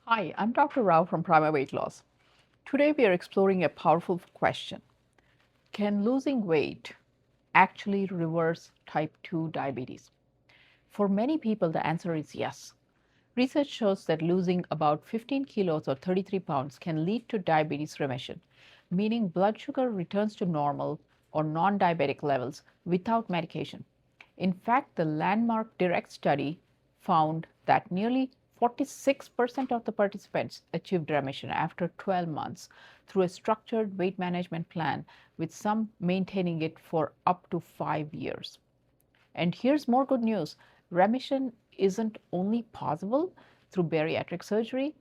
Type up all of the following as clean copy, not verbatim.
Hi, I'm Dr. Rao from Prima Weight Loss. Today we are exploring a powerful question. Can losing weight actually reverse type 2 diabetes? For many people, the answer is yes. Research shows that losing about 15 kilos or 33 pounds can lead to diabetes remission, meaning blood sugar returns to normal or non-diabetic levels without medication. In fact, the landmark DIRECT study found that nearly 46% of the participants achieved remission after 12 months through a structured weight management plan, with some maintaining it for up to 5 years. And here's more good news. Remission isn't only possible through bariatric surgery.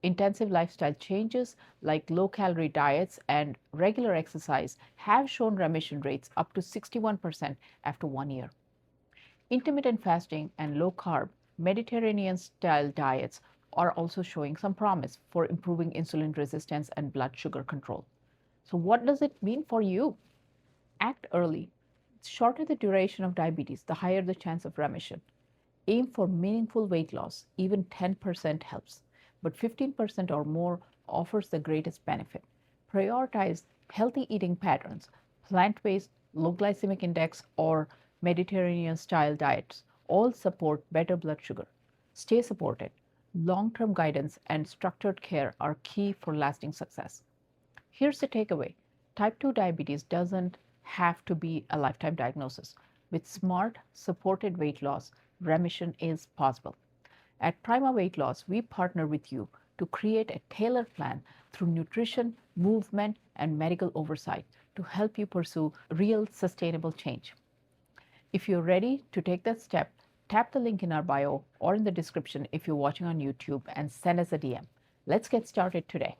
Intensive lifestyle changes like low-calorie diets and regular exercise have shown remission rates up to 61% after 1 year. Intermittent fasting and low-carb Mediterranean-style diets are also showing some promise for improving insulin resistance and blood sugar control. So what does it mean for you? Act early. The shorter the duration of diabetes, the higher the chance of remission. Aim for meaningful weight loss. Even 10% helps, but 15% or more offers the greatest benefit. Prioritize healthy eating patterns, plant-based, low glycemic index, or Mediterranean-style diets all support better blood sugar. Stay supported. Long-term guidance and structured care are key for lasting success. Here's the takeaway. Type 2 diabetes doesn't have to be a lifetime diagnosis. With smart, supported weight loss, remission is possible. At Prima Weight Loss, we partner with you to create a tailored plan through nutrition, movement, and medical oversight to help you pursue real sustainable change. If you're ready to take that step, tap the link in our bio or in the description if you're watching on YouTube and send us a DM. Let's get started today.